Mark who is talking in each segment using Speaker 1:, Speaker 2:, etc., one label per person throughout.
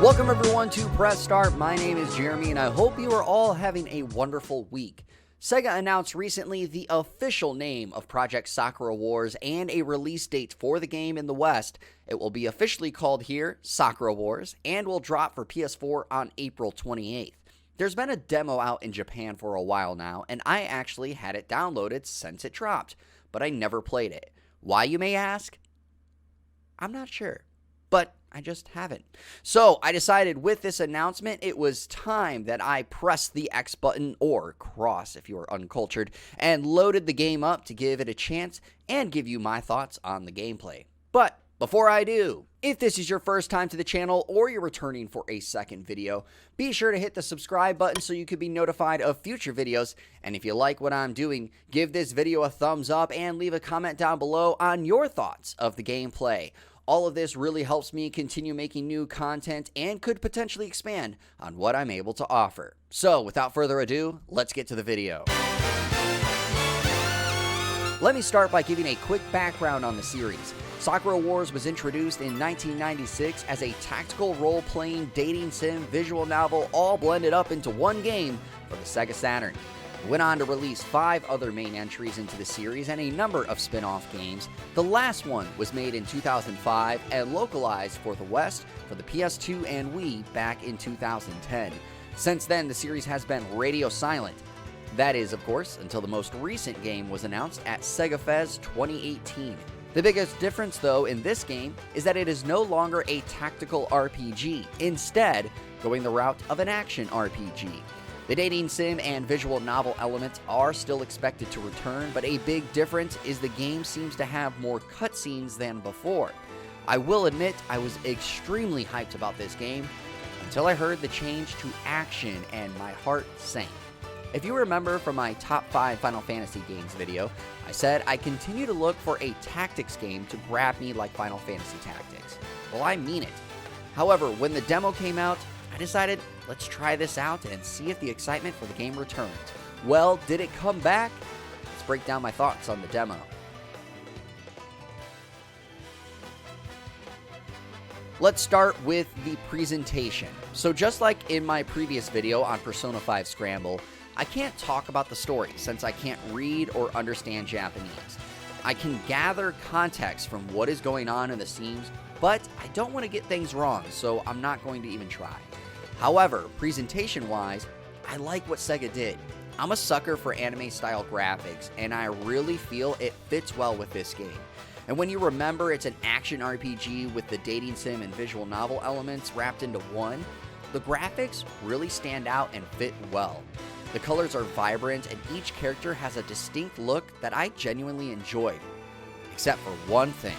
Speaker 1: Welcome everyone to Press Start. My name is Jeremy and I hope you are all having a wonderful week. Sega announced recently the official name of Project Sakura Wars and a release date for the game in the West. It will be officially called here Sakura Wars and will drop for PS4 on April 28th. There's been a demo out in Japan for a while now, and I actually had it downloaded since it dropped, but I never played it. Why, you may ask? I'm not sure, but I just haven't. So I decided with this announcement, it was time that I pressed the X button, or cross if you are uncultured, and loaded the game up to give it a chance and give you my thoughts on the gameplay. But before I do, if this is your first time to the channel or you're returning for a second video, be sure to hit the subscribe button so you can be notified of future videos. And if you like what I'm doing, give this video a thumbs up and leave a comment down below on your thoughts of the gameplay. All of this really helps me continue making new content and could potentially expand on what I'm able to offer. So without further ado, let's get to the video. Let me start by giving a quick background on the series. Sakura Wars was introduced in 1996 as a tactical role-playing dating sim visual novel all blended up into one game for the Sega Saturn. It went on to release 5 other main entries into the series and a number of spin-off games. The last one was made in 2005 and localized for the West for the PS2 and Wii back in 2010. Since then, the series has been radio silent. That is, of course, until the most recent game was announced at Sega Fest 2018. The biggest difference, though, in this game is that it is no longer a tactical RPG, instead going the route of an action RPG. The dating sim and visual novel elements are still expected to return, but a big difference is the game seems to have more cutscenes than before. I will admit I was extremely hyped about this game until I heard the change to action and my heart sank. If you remember from my top 5 Final Fantasy games video, I said I continue to look for a tactics game to grab me like Final Fantasy Tactics. Well, I mean it. However, when the demo came out, I decided, let's try this out and see if the excitement for the game returns. Well, did it come back? Let's break down my thoughts on the demo. Let's start with the presentation. So just like in my previous video on Persona 5 Scramble, I can't talk about the story since I can't read or understand Japanese. I can gather context from what is going on in the scenes, but I don't want to get things wrong, so I'm not going to even try. However, presentation-wise, I like what Sega did. I'm a sucker for anime-style graphics, and I really feel it fits well with this game. And when you remember it's an action RPG with the dating sim and visual novel elements wrapped into one, the graphics really stand out and fit well. The colors are vibrant and each character has a distinct look that I genuinely enjoyed. Except for one thing.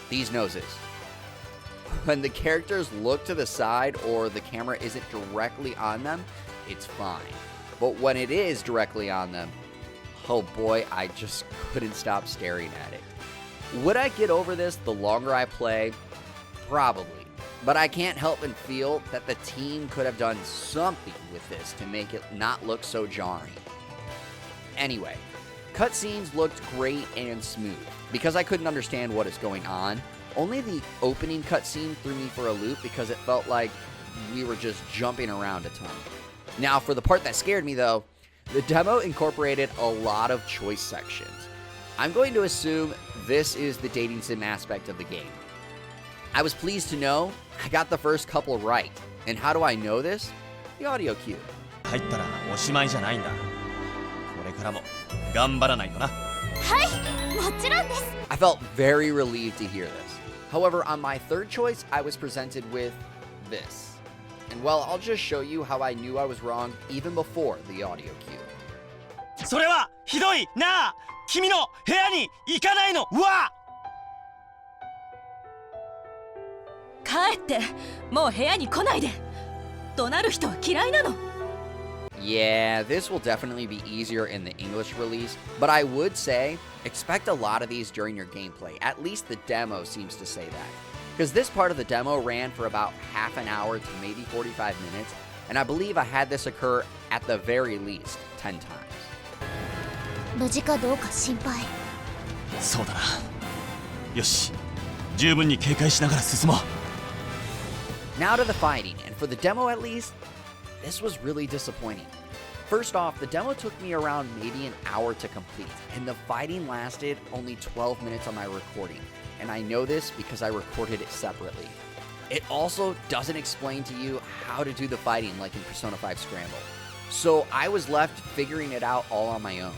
Speaker 1: These noses. When the characters look to the side or the camera isn't directly on them, it's fine. But when it is directly on them, oh boy, I just couldn't stop staring at it. Would I get over this the longer I play? Probably. But I can't help but feel that the team could have done something with this to make it not look so jarring. Anyway, cutscenes looked great and smooth. Because I couldn't understand what is going on, only the opening cutscene threw me for a loop because it felt like we were just jumping around a ton. Now, for the part that scared me though, the demo incorporated a lot of choice sections. I'm going to assume this is the dating sim aspect of the game. I was pleased to know I got the first couple right. And how do I know this? The audio cue. I felt very relieved to hear this. However, on my third choice, I was presented with this. And well, I'll just show you how I knew I was wrong even before the audio cue.
Speaker 2: それはひどいなあ君の部屋に行かないのわ
Speaker 3: 帰ってもう部屋に来ないで怒鳴る人は嫌いなの
Speaker 1: Yeah, this will definitely be easier in the English release, but I would say expect a lot of these during your gameplay. At least the demo seems to say that. Because this part of the demo ran for about half an hour to maybe 45 minutes, and I believe I had this occur at the very least 10 times.
Speaker 4: 無事かどうか心配。
Speaker 2: そうだな。よし、十分に警戒しながら進もう。
Speaker 1: Now to the fighting, and for the demo at least, this was really disappointing. First off, the demo took me around maybe an hour to complete, and the fighting lasted only 12 minutes on my recording, and I know this because I recorded it separately. It also doesn't explain to you how to do the fighting like in Persona 5 Scramble, so I was left figuring it out all on my own.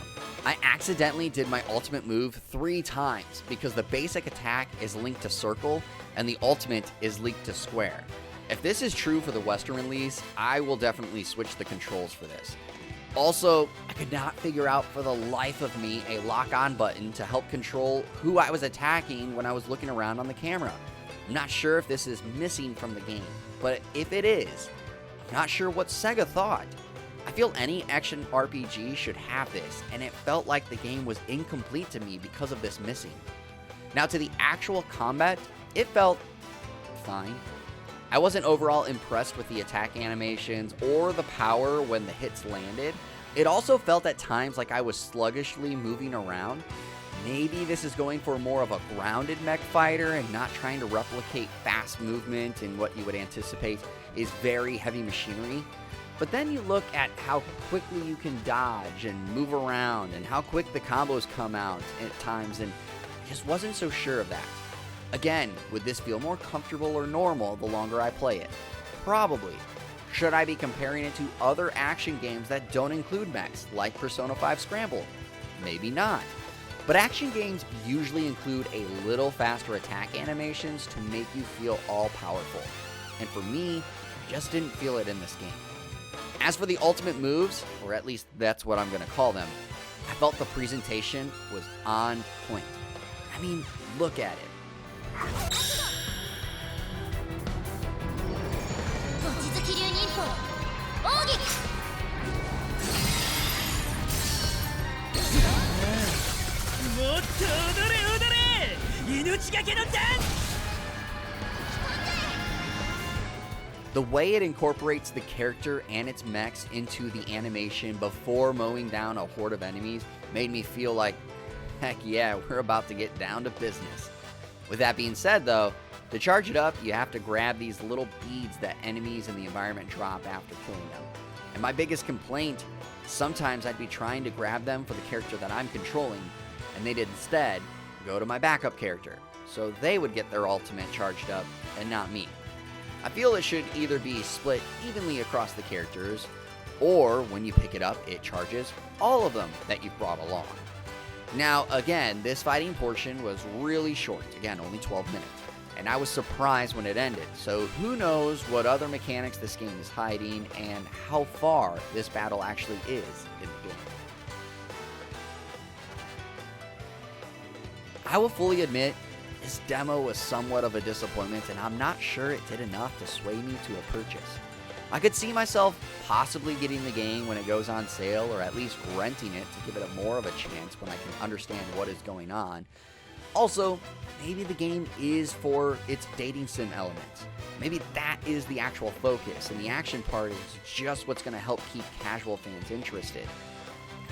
Speaker 1: I accidentally did my ultimate move 3 times because the basic attack is linked to circle and the ultimate is linked to square. If this is true for the Western release, I will definitely switch the controls for this. Also, I could not figure out for the life of me a lock-on button to help control who I was attacking when I was looking around on the camera. I'm not sure if this is missing from the game, but if it is, I'm not sure what Sega thought. I feel any action RPG should have this, and it felt like the game was incomplete to me because of this missing. Now to the actual combat, it felt fine. I wasn't overall impressed with the attack animations or the power when the hits landed. It also felt at times like I was sluggishly moving around. Maybe this is going for more of a grounded mech fighter and not trying to replicate fast movement and what you would anticipate is very heavy machinery. But then you look at how quickly you can dodge and move around and how quick the combos come out at times, and I just wasn't so sure of that. Again, would this feel more comfortable or normal the longer I play it? Probably. Should I be comparing it to other action games that don't include mechs, like Persona 5 Scramble? Maybe not. But action games usually include a little faster attack animations to make you feel all-powerful. And for me, I just didn't feel it in this game. As for the ultimate moves, or at least that's what I'm going to call them, I felt the presentation was on point. I mean, look at it.
Speaker 4: 望月流忍法奥義
Speaker 2: もっと踊れ踊れ命がけのダンス
Speaker 1: The way it incorporates the character and its mechs into the animation before mowing down a horde of enemies made me feel like, heck yeah, we're about to get down to business. With that being said though, to charge it up, you have to grab these little beads that enemies in the environment drop after killing them. And my biggest complaint, sometimes I'd be trying to grab them for the character that I'm controlling, and they'd instead go to my backup character, so they would get their ultimate charged up, and not me. I feel it should either be split evenly across the characters, or when you pick it up, it charges all of them that you've brought along. Now, again, this fighting portion was really short, again, only 12 minutes, and I was surprised when it ended, so who knows what other mechanics this game is hiding and how far this battle actually is in the game. I will fully admit, this demo was somewhat of a disappointment, and I'm not sure it did enough to sway me to a purchase. I could see myself possibly getting the game when it goes on sale, or at least renting it to give it more of a chance when I can understand what is going on. Also, maybe the game is for its dating sim elements. Maybe that is the actual focus, and the action part is just what's going to help keep casual fans interested.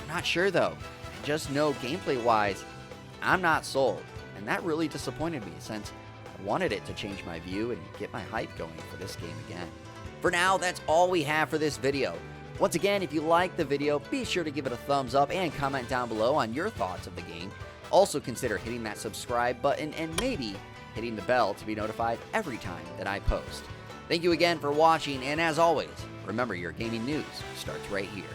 Speaker 1: I'm not sure though. I just know gameplay-wise, I'm not sold, and that really disappointed me since I wanted it to change my view and get my hype going for this game again. For now, that's all we have for this video. Once again, if you liked the video, be sure to give it a thumbs up and comment down below on your thoughts of the game. Also consider hitting that subscribe button and maybe hitting the bell to be notified every time that I post. Thank you again for watching, and as always, remember your gaming news starts right here.